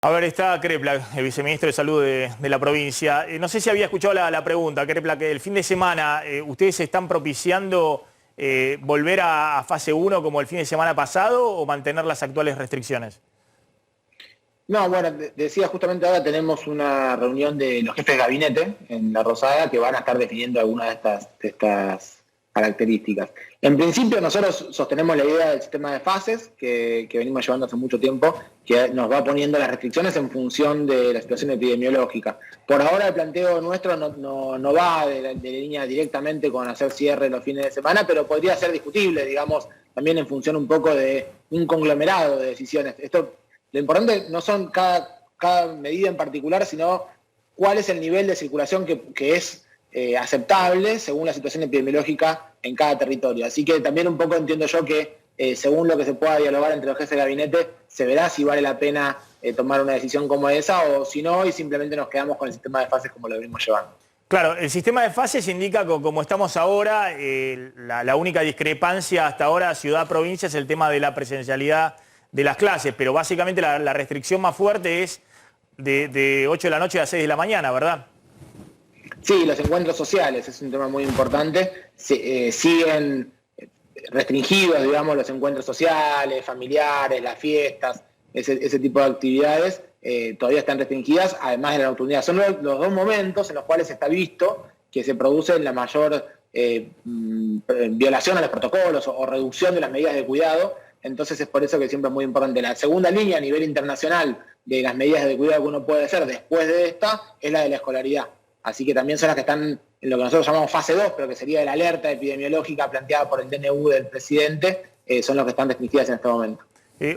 A ver, está Kreplak, el viceministro de Salud de la provincia. No sé si había escuchado la pregunta, Kreplak, que el fin de semana ustedes están propiciando volver a fase 1 como el fin de semana pasado o mantener las actuales restricciones. No, bueno, decía justamente ahora tenemos una reunión de los jefes de gabinete en La Rosada que van a estar definiendo algunas de estas características. En principio nosotros sostenemos la idea del sistema de fases que venimos llevando hace mucho tiempo, que nos va poniendo las restricciones en función de la situación epidemiológica. Por ahora el planteo nuestro no va de línea directamente con hacer cierre los fines de semana, pero podría ser discutible, digamos, también en función un poco de un conglomerado de decisiones. Lo importante no son cada medida en particular, sino cuál es el nivel de circulación que es aceptable según la situación epidemiológica en cada territorio. Así que también un poco entiendo yo que según lo que se pueda dialogar entre los jefes de gabinete, se verá si vale la pena tomar una decisión como esa o si no, y simplemente nos quedamos con el sistema de fases como lo venimos llevando. Claro, el sistema de fases indica como estamos ahora, la única discrepancia hasta ahora ciudad-provincia es el tema de la presencialidad de las clases, pero básicamente la restricción más fuerte es de 8 de la noche a 6 de la mañana, ¿verdad? Sí, los encuentros sociales es un tema muy importante. Siguen restringidos, digamos, los encuentros sociales, familiares, las fiestas, ese tipo de actividades todavía están restringidas, además de la nocturnidad. Son los dos momentos en los cuales está visto que se produce la mayor violación a los protocolos o reducción de las medidas de cuidado. Entonces es por eso que siempre es muy importante. La segunda línea a nivel internacional de las medidas de cuidado que uno puede hacer después de esta es la de la escolaridad. Así que también son las que están en lo que nosotros llamamos fase 2, pero que sería la alerta epidemiológica planteada por el DNU del presidente, son los que están restringidas en este momento.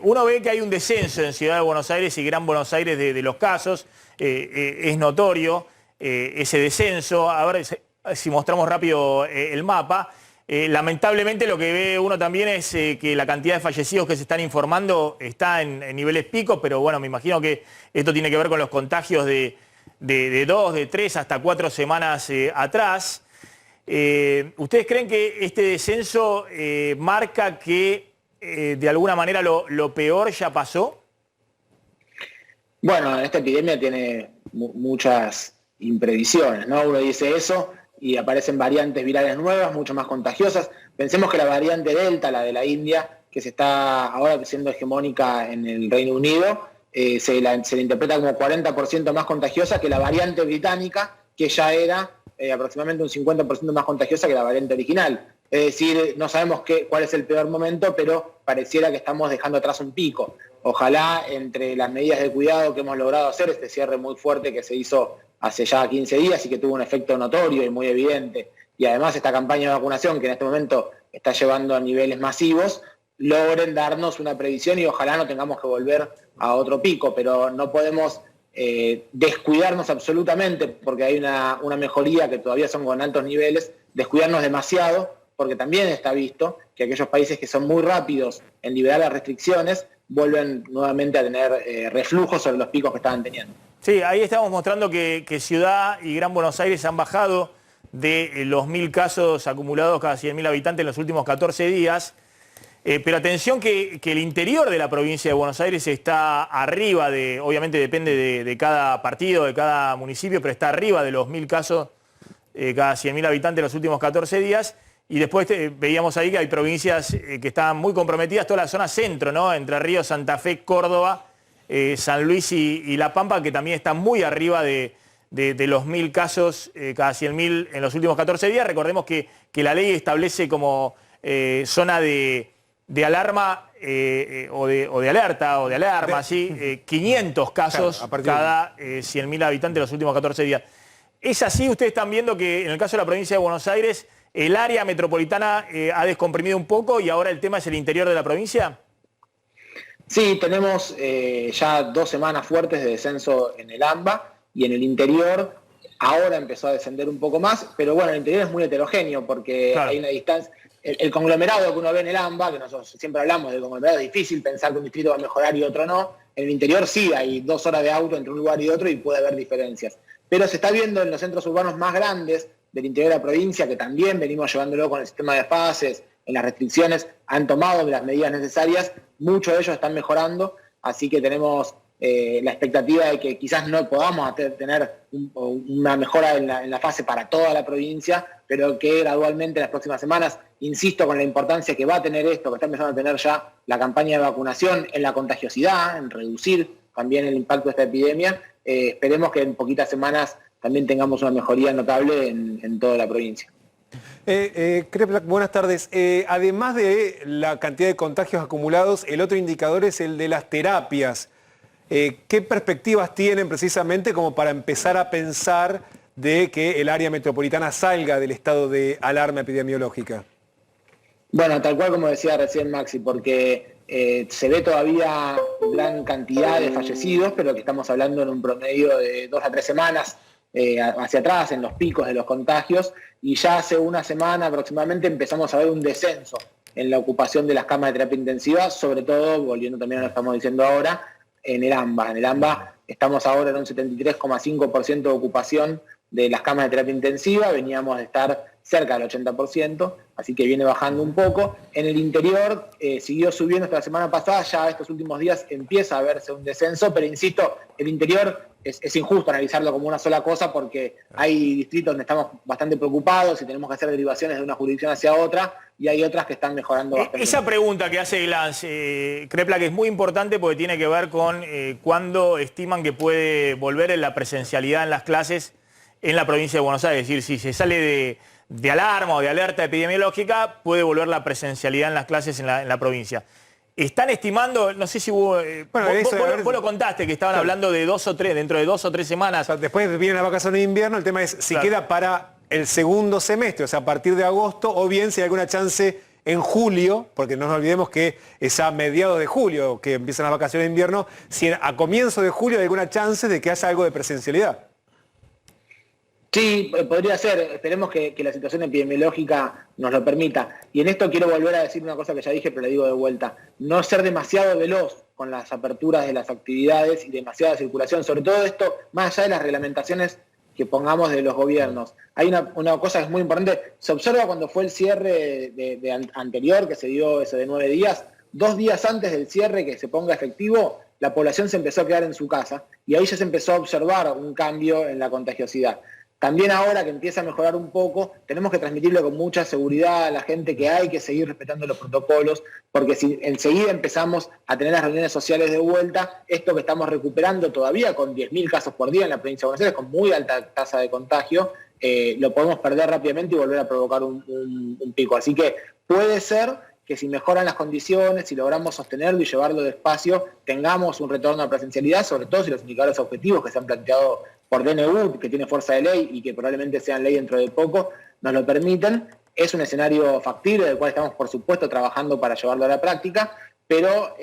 Uno ve que hay un descenso en Ciudad de Buenos Aires y Gran Buenos Aires de los casos, es notorio ese descenso. A ver si mostramos rápido el mapa. Lamentablemente lo que ve uno también es que la cantidad de fallecidos que se están informando está en niveles picos, pero bueno, me imagino que esto tiene que ver con los contagios de 2, de 3 hasta 4 semanas atrás. ¿Ustedes creen que este descenso marca que de alguna manera lo peor ya pasó? Bueno, esta epidemia tiene muchas imprevisiones, ¿no? Uno dice eso y aparecen variantes virales nuevas, mucho más contagiosas. Pensemos que la variante Delta, la de la India, que se está ahora siendo hegemónica en el Reino Unido, se la interpreta como 40% más contagiosa que la variante británica, que ya era aproximadamente un 50% más contagiosa que la variante original. Es decir, no sabemos cuál es el peor momento, pero pareciera que estamos dejando atrás un pico. Ojalá entre las medidas de cuidado que hemos logrado hacer, este cierre muy fuerte que se hizo hace ya 15 días y que tuvo un efecto notorio y muy evidente, y además esta campaña de vacunación que en este momento está llevando a niveles masivos, logren darnos una previsión y ojalá no tengamos que volver a otro pico, pero no podemos descuidarnos absolutamente porque hay una mejoría que todavía son con altos niveles, descuidarnos demasiado porque también está visto que aquellos países que son muy rápidos en liberar las restricciones vuelven nuevamente a tener reflujos sobre los picos que estaban teniendo. Sí, ahí estamos mostrando que Ciudad y Gran Buenos Aires han bajado de los 1.000 casos acumulados cada 100.000 habitantes en los últimos 14 días. Pero atención que el interior de la provincia de Buenos Aires está arriba obviamente depende de cada partido, de cada municipio, pero está arriba de los 1.000 casos cada 100.000 habitantes en los últimos 14 días. Y después veíamos ahí que hay provincias que están muy comprometidas, toda la zona centro, ¿no? Entre Río, Santa Fe, Córdoba, San Luis y La Pampa, que también están muy arriba de los 1.000 casos cada 100.000 en los últimos 14 días. Recordemos que la ley establece como zona de alarma o de alerta o de alarma, ¿sí? 500 casos cada 100.000 habitantes en los últimos 14 días. ¿Es así? ¿Ustedes están viendo que en el caso de la provincia de Buenos Aires el área metropolitana ha descomprimido un poco y ahora el tema es el interior de la provincia? Sí, tenemos ya 2 semanas fuertes de descenso en el AMBA y en el interior ahora empezó a descender un poco más, pero bueno, el interior es muy heterogéneo porque claro, hay una distancia. El conglomerado que uno ve en el AMBA, que nosotros siempre hablamos del conglomerado, es difícil pensar que un distrito va a mejorar y otro no. En el interior sí, hay 2 horas de auto entre un lugar y otro y puede haber diferencias. Pero se está viendo en los centros urbanos más grandes del interior de la provincia, que también venimos llevándolo con el sistema de fases, en las restricciones, han tomado las medidas necesarias, muchos de ellos están mejorando, así que tenemos la expectativa de que quizás no podamos tener una mejora en la fase para toda la provincia, pero que gradualmente en las próximas semanas, insisto con la importancia que va a tener esto, que está empezando a tener ya la campaña de vacunación en la contagiosidad, en reducir también el impacto de esta epidemia, esperemos que en poquitas semanas también tengamos una mejoría notable en toda la provincia. Kreplak, buenas tardes. Además de la cantidad de contagios acumulados, el otro indicador es el de las terapias. ¿Qué perspectivas tienen precisamente como para empezar a pensar de que el área metropolitana salga del estado de alarma epidemiológica? Bueno, tal cual como decía recién Maxi, porque se ve todavía gran cantidad de fallecidos, pero que estamos hablando en un promedio de 2 a 3 semanas hacia atrás, en los picos de los contagios, y ya hace una semana aproximadamente empezamos a ver un descenso en la ocupación de las camas de terapia intensiva, sobre todo, volviendo también a lo que estamos diciendo ahora, en el AMBA. En el AMBA estamos ahora en un 73,5% de ocupación de las camas de terapia intensiva, veníamos de estar cerca del 80%, así que viene bajando un poco. En el interior siguió subiendo hasta la semana pasada, ya estos últimos días empieza a verse un descenso, pero insisto, el interior es injusto analizarlo como una sola cosa porque hay distritos donde estamos bastante preocupados y tenemos que hacer derivaciones de una jurisdicción hacia otra, y hay otras que están mejorando bastante. Esa pregunta que hace Glance, Kreplak, es muy importante porque tiene que ver con cuándo estiman que puede volver en la presencialidad en las clases en la provincia de Buenos Aires. Es decir, si se sale de alarma o de alerta epidemiológica, puede volver la presencialidad en las clases en la provincia. Están estimando, no sé si hubo... vos lo contaste, que estaban hablando de 2 o 3, dentro de 2 o 3 semanas. O sea, después viene la vacación de invierno, el tema es si queda para el segundo semestre, o sea, a partir de agosto, o bien si hay alguna chance en julio, porque no nos olvidemos que es a mediados de julio que empiezan las vacaciones de invierno, si a comienzo de julio hay alguna chance de que haya algo de presencialidad. Sí, podría ser. Esperemos que la situación epidemiológica nos lo permita. Y en esto quiero volver a decir una cosa que ya dije, pero la digo de vuelta. No ser demasiado veloz con las aperturas de las actividades y demasiada circulación. Sobre todo esto, más allá de las reglamentaciones que pongamos de los gobiernos. Hay una cosa que es muy importante. Se observa cuando fue el cierre anterior, que se dio ese de 9 días. 2 días antes del cierre que se ponga efectivo, la población se empezó a quedar en su casa. Y ahí ya se empezó a observar un cambio en la contagiosidad. También ahora que empieza a mejorar un poco, tenemos que transmitirle con mucha seguridad a la gente que hay que seguir respetando los protocolos, porque si enseguida empezamos a tener las reuniones sociales de vuelta, esto que estamos recuperando todavía con 10.000 casos por día en la provincia de Buenos Aires, con muy alta tasa de contagio, lo podemos perder rápidamente y volver a provocar un pico. Así que puede ser que si mejoran las condiciones, si logramos sostenerlo y llevarlo despacio, tengamos un retorno a presencialidad, sobre todo si los indicadores objetivos que se han planteado por DNU, que tiene fuerza de ley y que probablemente sean ley dentro de poco, nos lo permiten. Es un escenario factible del cual estamos, por supuesto, trabajando para llevarlo a la práctica, pero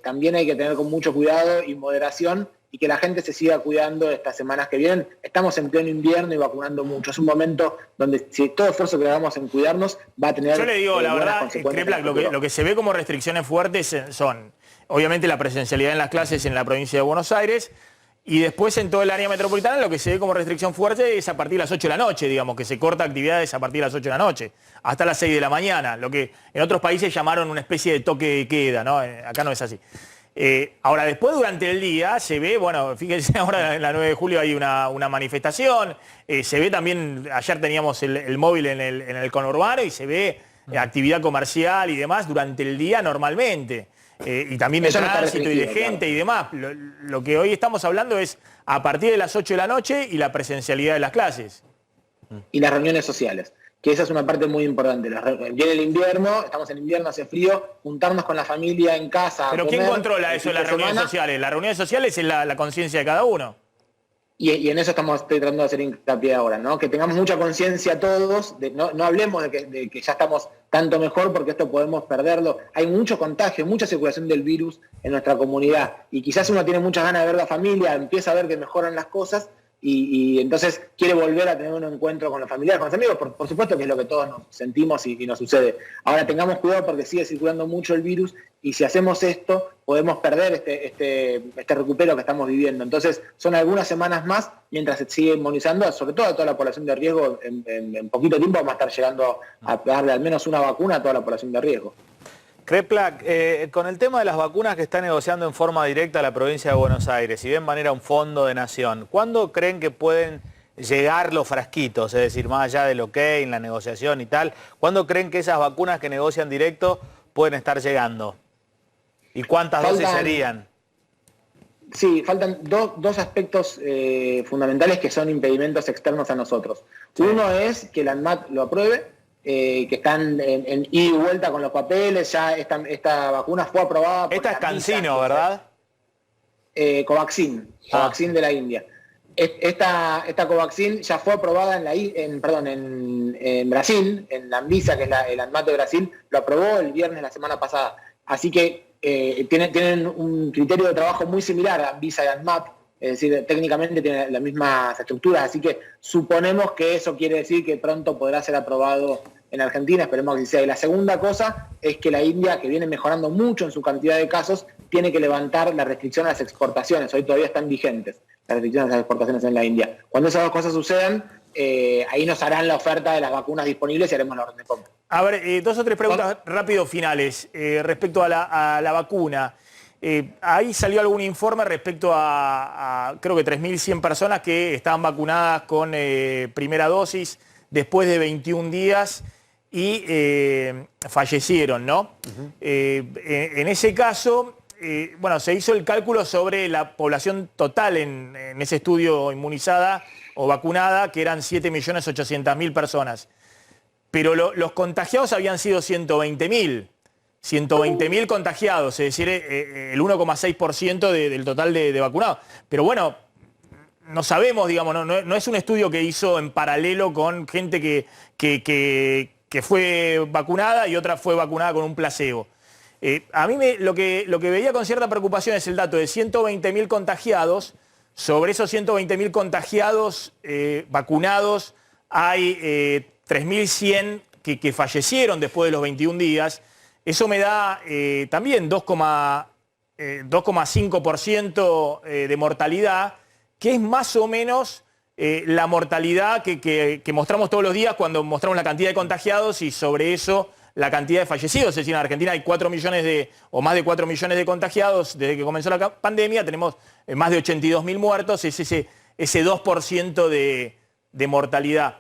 también hay que tener con mucho cuidado y moderación y que la gente se siga cuidando estas semanas que vienen. Estamos en pleno invierno y vacunando mucho. Es un momento donde si todo esfuerzo que hagamos en cuidarnos va a tener... Yo le digo, la verdad, Kreplak, lo que se ve como restricciones fuertes son, obviamente, la presencialidad en las clases en la provincia de Buenos Aires, y después en todo el área metropolitana lo que se ve como restricción fuerte es a partir de las 8 de la noche, digamos, que se corta actividades a partir de las 8 de la noche, hasta las 6 de la mañana, lo que en otros países llamaron una especie de toque de queda, ¿no? Acá no es así. Ahora, después durante el día se ve, bueno, fíjense, ahora en la 9 de julio hay una manifestación, se ve también, ayer teníamos el móvil en el conurbano y se ve actividad comercial y demás durante el día normalmente. Y también de tránsito y de gente y demás. Lo que hoy estamos hablando es a partir de las 8 de la noche y la presencialidad de las clases. Y las reuniones sociales, que esa es una parte muy importante. Viene el invierno, estamos en invierno, hace frío, juntarnos con la familia en casa. Pero ¿quién controla eso de las reuniones sociales? Las reuniones sociales es la conciencia de cada uno. Y en eso estoy tratando de hacer hincapié ahora, ¿no? Que tengamos mucha conciencia todos, no hablemos de que ya estamos tanto mejor porque esto podemos perderlo. Hay mucho contagio, mucha circulación del virus en nuestra comunidad y quizás uno tiene muchas ganas de ver la familia, empieza a ver que mejoran las cosas y entonces quiere volver a tener un encuentro con los familiares, con los amigos, por supuesto que es lo que todos nos sentimos y nos sucede. Ahora tengamos cuidado porque sigue circulando mucho el virus y si hacemos esto podemos perder este recupero que estamos viviendo. Entonces son algunas semanas más mientras se sigue inmunizando, sobre todo a toda la población de riesgo. En poquito tiempo vamos a estar llegando a darle al menos una vacuna a toda la población de riesgo. Kreplak, con el tema de las vacunas que está negociando en forma directa la provincia de Buenos Aires y de manera un fondo de nación, ¿cuándo creen que pueden llegar los frasquitos? Es decir, más allá del ok, en la negociación y tal, ¿cuándo creen que esas vacunas que negocian directo pueden estar llegando? ¿Y cuántas dosis serían? Sí, faltan dos aspectos fundamentales que son impedimentos externos a nosotros. Sí. Uno es que la ANMAT lo apruebe, que están en ida y vuelta con los papeles, ya esta vacuna fue aprobada por esta es CanSino, ¿verdad? Covaxin de la India. Esta Covaxin ya fue aprobada en Brasil, en la Anvisa, que es el ANMAT de Brasil, lo aprobó el viernes la semana pasada. Así que tienen un criterio de trabajo muy similar a Anvisa y ANMAT, es decir, técnicamente tienen las mismas estructuras, así que suponemos que eso quiere decir que pronto podrá ser aprobado en Argentina, esperemos que sea. Y la segunda cosa es que la India, que viene mejorando mucho en su cantidad de casos, tiene que levantar la restricción a las exportaciones. Hoy todavía están vigentes las restricciones a las exportaciones en la India. Cuando esas dos cosas sucedan, ahí nos harán la oferta de las vacunas disponibles y haremos la orden de compra. A ver, dos o tres preguntas rápido finales respecto a la vacuna. Ahí salió algún informe respecto a creo que 3.100 personas que estaban vacunadas con primera dosis después de 21 días y fallecieron, ¿no? En ese caso, bueno, se hizo el cálculo sobre la población total en ese estudio inmunizada o vacunada, que eran 7.800.000 personas. Pero los contagiados habían sido 120.000. 120.000 contagiados, es decir, el 1,6% del total de vacunados. Pero bueno, no sabemos, digamos, no es un estudio que hizo en paralelo con gente que fue vacunada y otra fue vacunada con un placebo. A mí lo que veía con cierta preocupación es el dato de 120.000 contagiados. Sobre esos 120.000 contagiados vacunados hay 3.100 que fallecieron después de los 21 días. Eso me da también 2,5% de mortalidad, que es más o menos la mortalidad que mostramos todos los días cuando mostramos la cantidad de contagiados y sobre eso la cantidad de fallecidos. Es decir, en Argentina hay 4 millones o más de 4 millones de contagiados desde que comenzó la pandemia, tenemos más de 82.000 muertos, es ese 2% de mortalidad.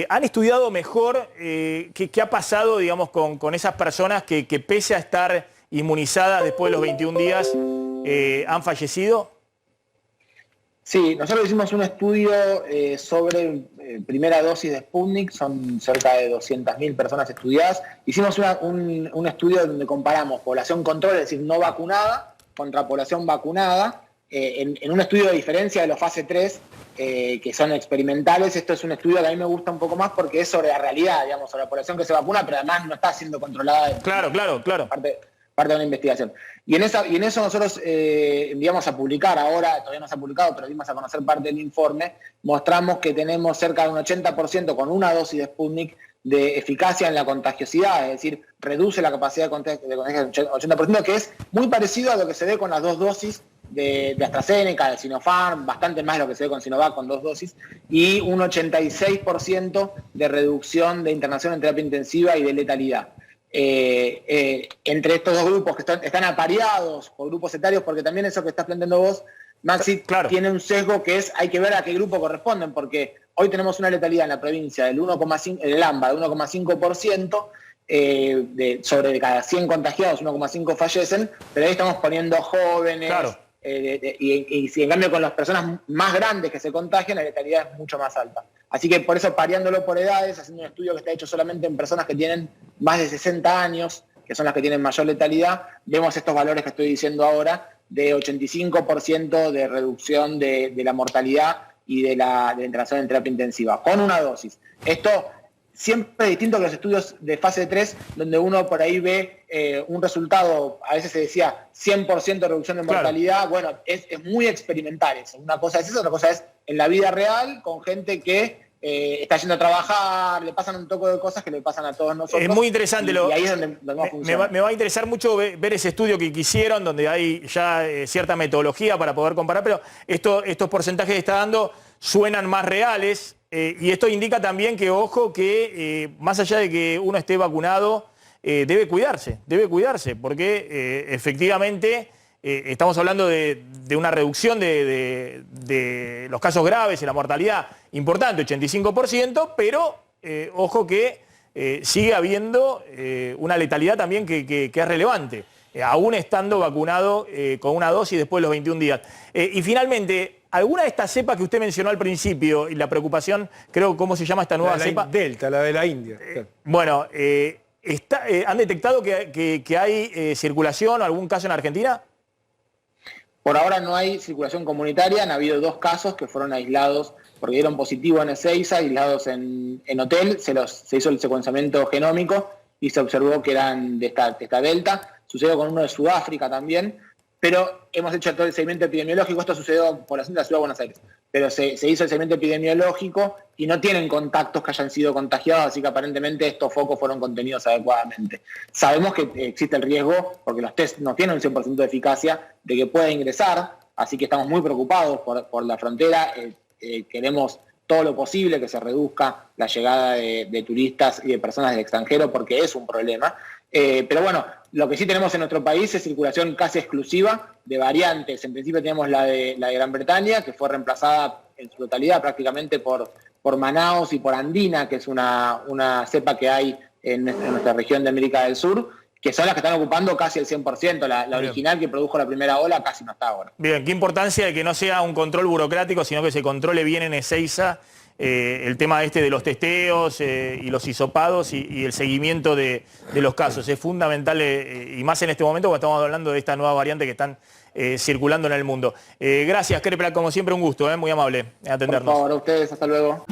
¿Han estudiado mejor qué ha pasado, digamos, con esas personas que pese a estar inmunizadas después de los 21 días han fallecido? Sí, nosotros hicimos un estudio sobre primera dosis de Sputnik, son cerca de 200.000 personas estudiadas. Hicimos un estudio donde comparamos población control, es decir, no vacunada, contra población vacunada, en un estudio de diferencia de los fase 3, que son experimentales. Esto es un estudio que a mí me gusta un poco más porque es sobre la realidad, digamos, sobre la población que se vacuna, pero además no está siendo controlada. Claro. Parte de una investigación. Y en eso nosotros enviamos a publicar, ahora todavía no se ha publicado, pero dimos a conocer parte del informe, mostramos que tenemos cerca de un 80% con una dosis de Sputnik de eficacia en la contagiosidad, es decir, reduce la capacidad de contagio del 80%, que es muy parecido a lo que se ve con las dos dosis de AstraZeneca, de Sinopharm, bastante más de lo que se ve con Sinovac con 2 dosis, y un 86% de reducción de internación en terapia intensiva y de letalidad. Entre estos dos grupos que están apareados por grupos etarios, porque también eso que estás planteando vos, Maxi, claro, tiene un sesgo que es, hay que ver a qué grupo corresponden, porque hoy tenemos una letalidad en la provincia del 1,5%, el AMBA de 1,5%, sobre cada 100 contagiados 1,5 fallecen, pero ahí estamos poniendo jóvenes, claro. Y si en cambio con las personas más grandes que se contagian, la letalidad es mucho más alta. Así que por eso, pareándolo por edades, haciendo un estudio que está hecho solamente en personas que tienen más de 60 años, que son las que tienen mayor letalidad, vemos estos valores que estoy diciendo ahora, de 85% de reducción de la mortalidad y de la internación en terapia intensiva, con una dosis. Esto siempre es distinto que los estudios de fase 3, donde uno por ahí ve un resultado, a veces se decía 100% de reducción de mortalidad, claro. Bueno, es muy experimental eso. Una cosa es eso, otra cosa es en la vida real, con gente que está yendo a trabajar, le pasan un toque de cosas que le pasan a todos nosotros. Es muy interesante. Y ahí es donde más funciona. Me va a interesar mucho ver ese estudio que hicieron, donde hay ya cierta metodología para poder comparar, pero estos porcentajes que está dando suenan más reales. Y esto indica también que, ojo, que más allá de que uno esté vacunado, debe cuidarse, porque efectivamente estamos hablando de una reducción de los casos graves y la mortalidad importante, 85%, pero ojo que sigue habiendo una letalidad también que es relevante, aún estando vacunado con una dosis después de los 21 días. Y finalmente, ¿alguna de estas cepas que usted mencionó al principio y la preocupación, creo, ¿cómo se llama esta nueva cepa? Delta, la de la India. Bueno, ¿han detectado que hay circulación o algún caso en Argentina? Por ahora no hay circulación comunitaria, han habido 2 casos que fueron aislados porque dieron positivo en Ezeiza, aislados en hotel, se hizo el secuenciamiento genómico y se observó que eran de esta delta. Sucedió con uno de Sudáfrica también, pero hemos hecho todo el seguimiento epidemiológico. Esto sucedió por la ciudad de Buenos Aires, pero se hizo el seguimiento epidemiológico y no tienen contactos que hayan sido contagiados, así que aparentemente estos focos fueron contenidos adecuadamente. Sabemos que existe el riesgo, porque los test no tienen un 100% de eficacia, de que pueda ingresar, así que estamos muy preocupados por la frontera. Queremos todo lo posible que se reduzca la llegada de turistas y de personas del extranjero, porque es un problema. Pero bueno, lo que sí tenemos en nuestro país es circulación casi exclusiva de variantes. En principio tenemos la de Gran Bretaña, que fue reemplazada en su totalidad prácticamente por Manaos y por Andina, que es una cepa que hay en nuestra región de América del Sur, que son las que están ocupando casi el 100%. La original que produjo la primera ola casi no está ahora. Bien, qué importancia de que no sea un control burocrático, sino que se controle bien en Ezeiza el tema de los testeos y los hisopados y el seguimiento de los casos. Es fundamental, y más en este momento cuando estamos hablando de esta nueva variante que están circulando en el mundo. Gracias, Krepla, como siempre un gusto, muy amable en atendernos. Por favor, a ustedes, hasta luego.